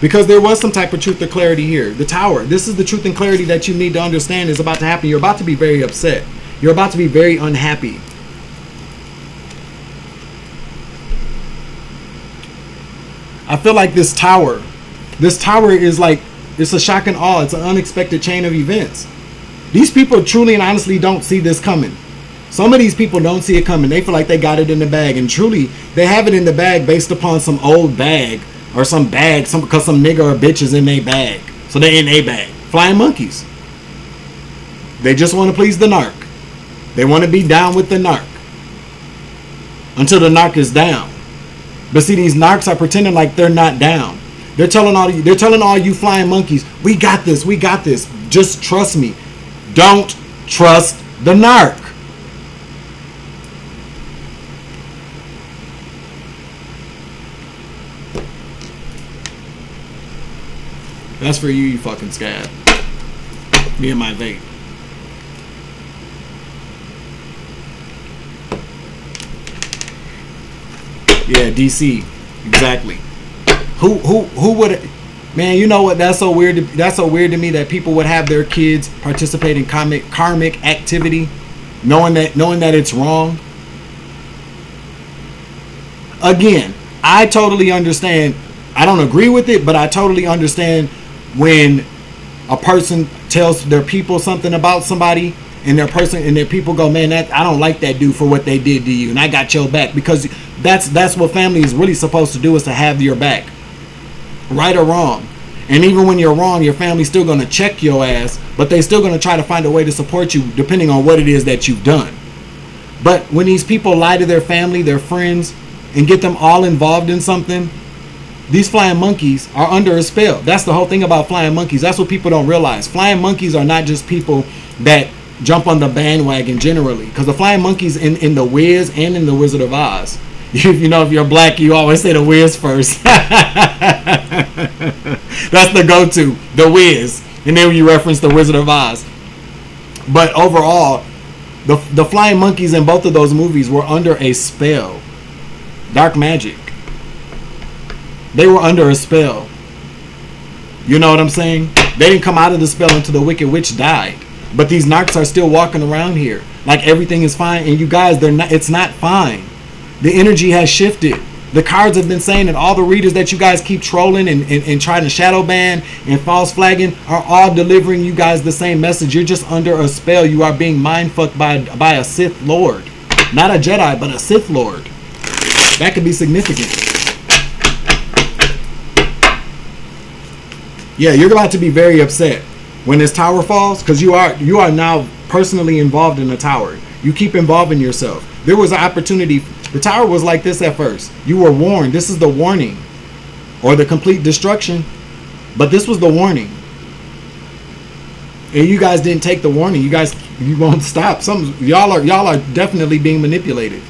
Because there was some type of truth or clarity here. The Tower. This is the truth and clarity that you need to understand is about to happen. You're about to be very upset. You're about to be very unhappy. I feel like this tower is like, it's a shock and awe. It's an unexpected chain of events. These people truly and honestly don't see this coming. Some of these people don't see it coming. They feel like they got it in the bag, and truly they have it in the bag based upon some old bag or some bag, because some nigga or bitch is in their bag. So they in a bag. Flying monkeys. They just want to please the narc. They want to be down with the narc until the narc is down. But see, these narcs are pretending like they're not down. They're telling all you flying monkeys, we got this, we got this. Just trust me. Don't trust the narc. That's for you, you fucking scab. Me and my vape. Yeah, DC. Exactly. Who would, man, you know what? That's so weird to me that people would have their kids participate in karmic activity knowing that it's wrong. Again, I totally understand. I don't agree with it, but I totally understand when a person tells their people something about somebody, and their people go, man, I don't like that dude for what they did to you, and I got your back, because that's what family is really supposed to do, is to have your back, right or wrong. And even when you're wrong, your family's still going to check your ass, but they still going to try to find a way to support you depending on what it is that you've done. But when these people lie to their family, their friends, and get them all involved in something, these flying monkeys are under a spell. That's the whole thing about flying monkeys. That's what people don't realize. Flying monkeys are not just people that jump on the bandwagon generally. Because the flying monkeys in The Wiz and in The Wizard of Oz. You know, if you're black, you always say The Wiz first. That's the go-to, The Wiz. And then you reference The Wizard of Oz. But overall, the flying monkeys in both of those movies were under a spell. Dark magic. They were under a spell. You know what I'm saying? They didn't come out of the spell until the Wicked Witch died. But these narcs are still walking around here like everything is fine. And you guys, it's not fine. The energy has shifted. The cards have been saying that all the readers that you guys keep trolling and trying to shadow ban and false flagging are all delivering you guys the same message. You're just under a spell. You are being mind fucked by a Sith Lord. Not a Jedi, but a Sith Lord. That could be significant. Yeah, you're about to be very upset when this tower falls, because you are now personally involved in the tower. You keep involving yourself. There was an opportunity. The tower was like this at first. You were warned. This is the warning, or the complete destruction. But this was the warning, and you guys didn't take the warning. You won't stop. Y'all are definitely being manipulated.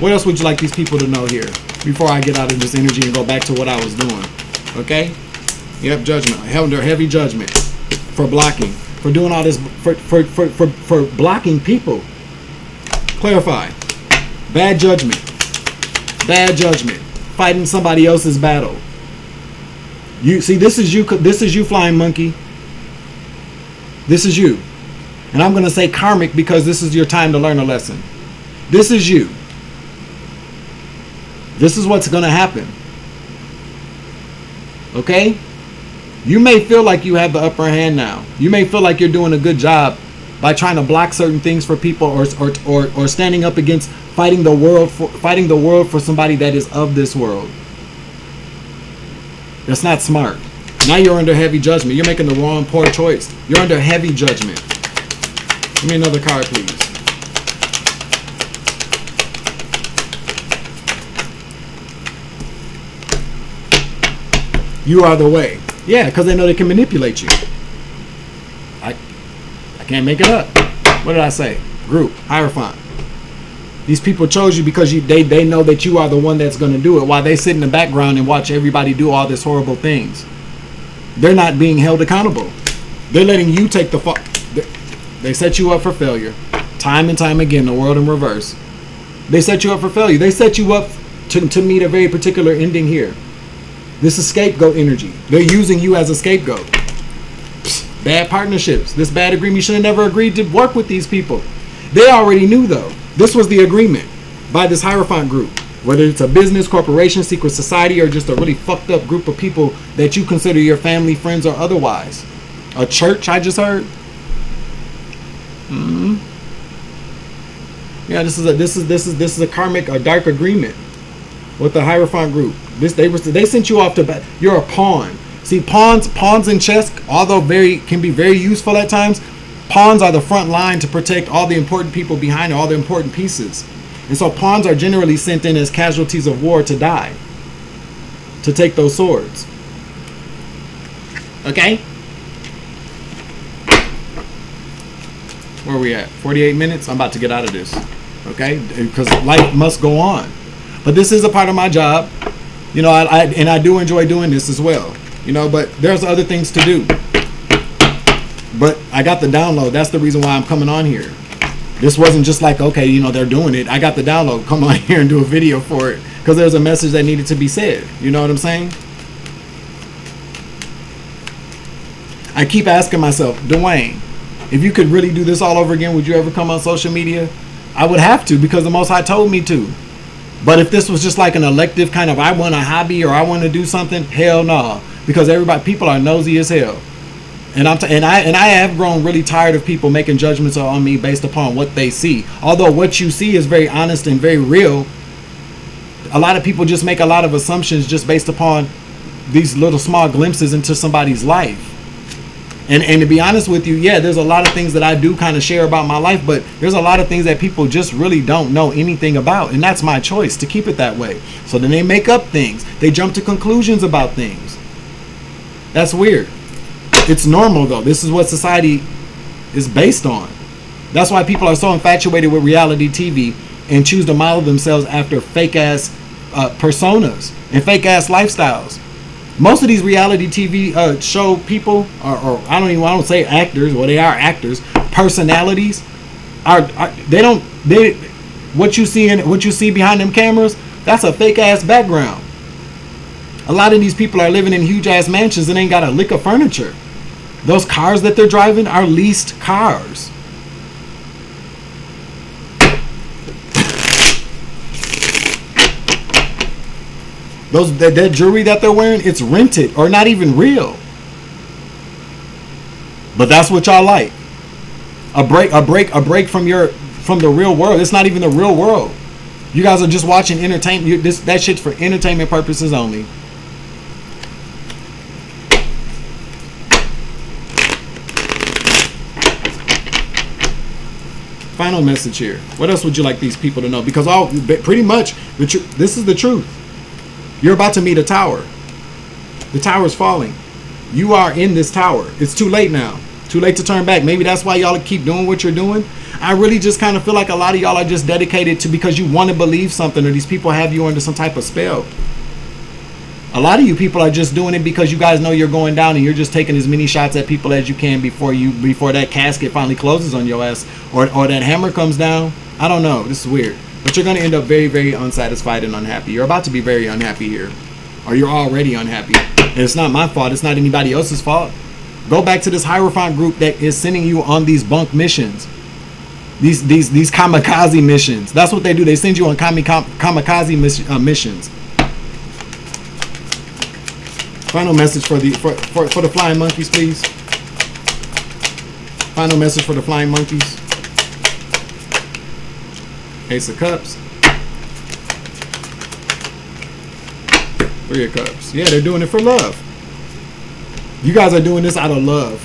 What else would you like these people to know here before I get out of this energy and go back to what I was doing? Okay. Yep, judgment. Held under heavy judgment for blocking, for doing all this, for blocking people. Clarify. Bad judgment. Bad judgment. Fighting somebody else's battle. You see, this is you, flying monkey. This is you. And I'm going to say karmic because this is your time to learn a lesson. This is you. This is what's going to happen. Okay? You may feel like you have the upper hand now. You may feel like you're doing a good job by trying to block certain things for people, or standing up against fighting the world for somebody that is of this world. That's not smart. Now you're under heavy judgment. You're making the wrong, poor choice. You're under heavy judgment. Give me another card, please. You are the way. Yeah, because they know they can manipulate you. I can't make it up. What did I say? Group, Hierophant. These people chose you because they know that you are the one that's going to do it, while they sit in the background and watch everybody do all these horrible things. They're not being held accountable. They're letting you take the fuck. They set you up for failure. Time and time again, the world in reverse. They set you up for failure. They set you up to meet a very particular ending here. This is scapegoat energy. They're using you as a scapegoat. Psst, bad partnerships. This bad agreement. You should have never agreed to work with these people. They already knew, though. This was the agreement by this Hierophant group. Whether it's a business, corporation, secret society, or just a really fucked up group of people that you consider your family, friends, or otherwise. A church, I just heard. Yeah, this is a karmic, a dark agreement with the Hierophant group. They sent you off to battle. You're a pawn. See, pawns in chess, although can be very useful at times, pawns are the front line to protect all the important people behind it, all the important pieces. And so pawns are generally sent in as casualties of war to die, to take those swords. Okay? Where are we at? 48 minutes? I'm about to get out of this. Okay? Because life must go on. But this is a part of my job. You know, I do enjoy doing this as well. You know, but there's other things to do. But I got the download. That's the reason why I'm coming on here. This wasn't just like, okay, you know, they're doing it. I got the download. Come on here and do a video for it. Because there's a message that needed to be said. You know what I'm saying? I keep asking myself, Dwayne, if you could really do this all over again, would you ever come on social media? I would have to, because the Most High told me to. But if this was just like an elective kind of, I want a hobby or I want to do something, hell no. Because people are nosy as hell. And I have grown really tired of people making judgments on me based upon what they see. Although what you see is very honest and very real, a lot of people just make a lot of assumptions just based upon these little small glimpses into somebody's life. And to be honest with you, yeah, there's a lot of things that I do kind of share about my life, but there's a lot of things that people just really don't know anything about. And that's my choice to keep it that way. So then they make up things. They jump to conclusions about things. That's weird. It's normal though. This is what society is based on. That's why people are so infatuated with reality TV and choose to model themselves after fake ass personas and fake ass lifestyles. Most of these reality TV show people, or I don't say actors, well, they are actors. Personalities what you see behind them cameras, that's a fake ass background. A lot of these people are living in huge ass mansions and ain't got a lick of furniture. Those cars that they're driving are leased cars. That jewelry that they're wearing, it's rented or not even real. But that's what y'all like. A break from the real world. It's not even the real world. You guys are just watching entertainment. That shit's for entertainment purposes only. Final message here. What else would you like these people to know? Because pretty much this is the truth. You're about to meet a tower. The tower's falling. You are in this tower. It's too late now. Too late to turn back. Maybe that's why y'all keep doing what you're doing. I really just kind of feel like a lot of y'all are just dedicated to because you want to believe something, or these people have you under some type of spell. A lot of you people are just doing it because you guys know you're going down and you're just taking as many shots at people as you can before that casket finally closes on your ass, or that hammer comes down. I don't know. This is weird. But you're going to end up very, very unsatisfied and unhappy. You're about to be very unhappy here. Or you're already unhappy. And it's not my fault. It's not anybody else's fault. Go back to this Hierophant group that is sending you on these bunk missions. These kamikaze missions. That's what they do. They send you on kamikaze missions. Final message for the flying monkeys, please. Final message for the flying monkeys. Ace of Cups. Three of Cups. Yeah, they're doing it for love. You guys are doing this out of love.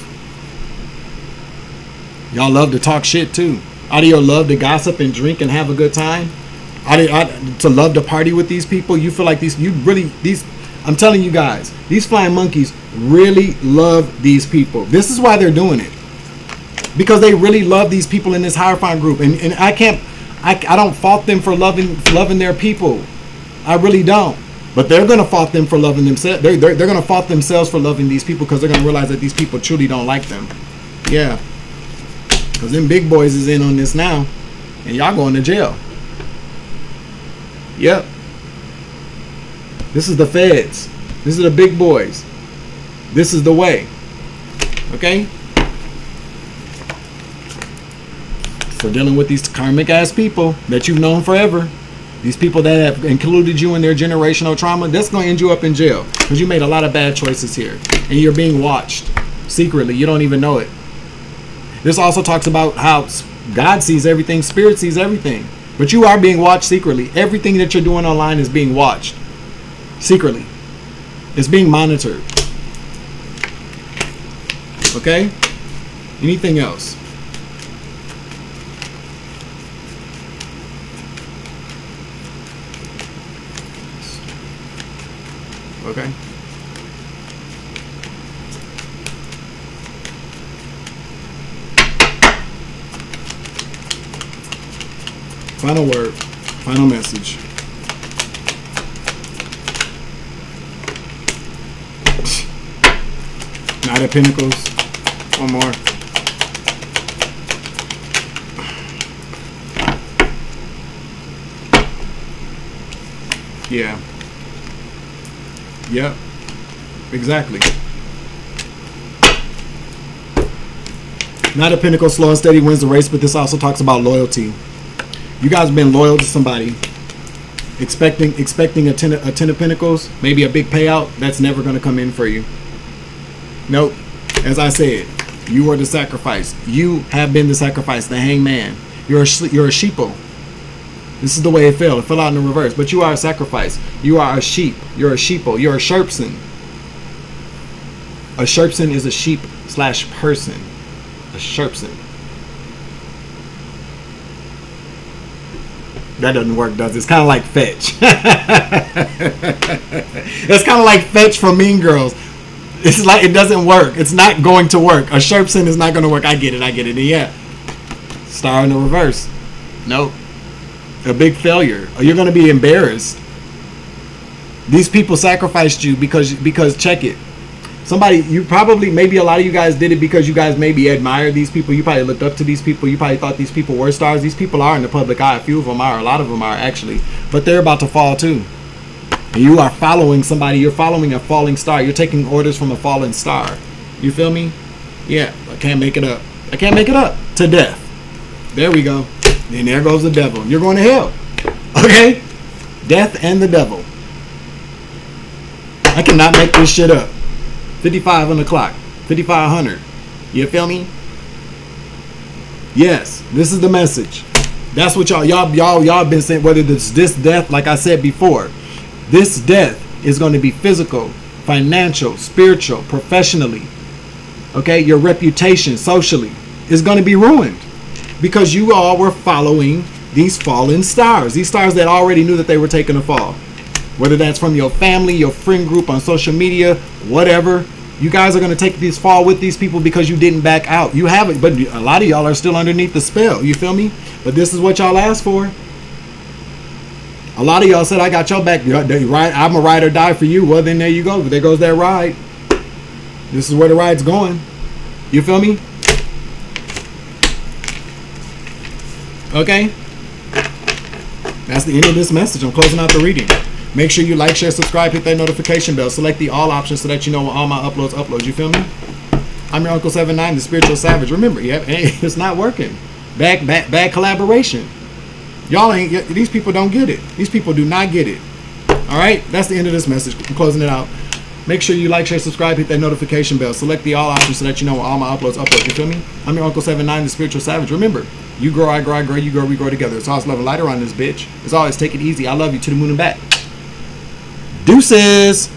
Y'all love to talk shit too. Out of your love to gossip and drink and have a good time. To love to party with these people. You feel like I'm telling you guys, these flying monkeys really love these people. This is why they're doing it. Because they really love these people in this Hierophant group. And I don't fault them for loving their people. I really don't. But they're gonna fault them for loving themselves. They're gonna fault themselves for loving these people because they're gonna realize that these people truly don't like them. Yeah. Because them big boys is in on this now, and y'all going to jail. Yep. This is the feds. This is the big boys. This is the way. Okay? For dealing with these karmic ass people that you've known forever. These people that have included you in their generational trauma, that's going to end you up in jail because you made a lot of bad choices here. And you're being watched secretly. You don't even know it. This also talks about how God sees everything, Spirit sees everything. But you are being watched secretly. Everything that you're doing online is being watched secretly. It's being monitored. Okay? Anything else? Okay. Final word. Final message. Knight of Pentacles. One more. Yeah. Yep. Exactly. Knight of Pentacles, slow and steady wins the race, but this also talks about loyalty. You guys have been loyal to somebody, expecting a ten of Pentacles, maybe a big payout. That's never going to come in for you. Nope. As I said, you are the sacrifice. You have been the sacrifice, the hangman. You're a sheeple. This is the way it fell. It fell out in the reverse. But you are a sacrifice. You are a sheep. You're a sheeple. You're a sherpson. A sherpson is a sheep person. A sherpson. That doesn't work, does it? It's kind of like fetch. It's kind of like fetch from Mean Girls. It's like, it doesn't work. It's not going to work. A sherpson is not going to work. I get it. Yeah. Star in the reverse. Nope. A big failure. Or you're going to be embarrassed. These people sacrificed you because check it. Somebody, you probably, maybe a lot of you guys did it because you guys maybe admired these people. You probably looked up to these people. You probably thought these people were stars. These people are in the public eye. A few of them are. A lot of them are, actually. But they're about to fall, too. And you are following somebody. You're following a falling star. You're taking orders from a fallen star. You feel me? Yeah. I can't make it up. I can't make it up. To death. There we go. And there goes the devil. You're going to hell. Okay? Death and the devil. I cannot make this shit up. 55 on the clock. 5500. You feel me? Yes, this is the message. That's what y'all been saying. Whether it's this death, like I said before, this death is going to be physical, financial, spiritual, professionally. Okay, your reputation socially is going to be ruined because you all were following these fallen stars. These stars that already knew that they were taking a fall. Whether that's from your family, your friend group on social media, whatever. You guys are going to take this fall with these people because you didn't back out. You haven't, but a lot of y'all are still underneath the spell. You feel me? But this is what y'all asked for. A lot of y'all said, I got your back. I'm a ride or die for you. Well, then there you go. There goes that ride. This is where the ride's going. You feel me? Okay? That's the end of this message. I'm closing out the reading. Make sure you like, share, subscribe, hit that notification bell. Select the all options so that you know when all my uploads. You feel me? I'm your Uncle 79, the Spiritual Savage. Remember, it's not working. Bad collaboration. Y'all ain't, these people don't get it. These people do not get it. All right? That's the end of this message. I'm closing it out. Make sure you like, share, subscribe, hit that notification bell. Select the all options so that you know when all my uploads. You feel me? I'm your Uncle 79, the Spiritual Savage. Remember, you grow, I grow, I grow, you grow, we grow together. It's always love and light around this bitch. It's always take it easy. I love you to the moon and back. Deuces.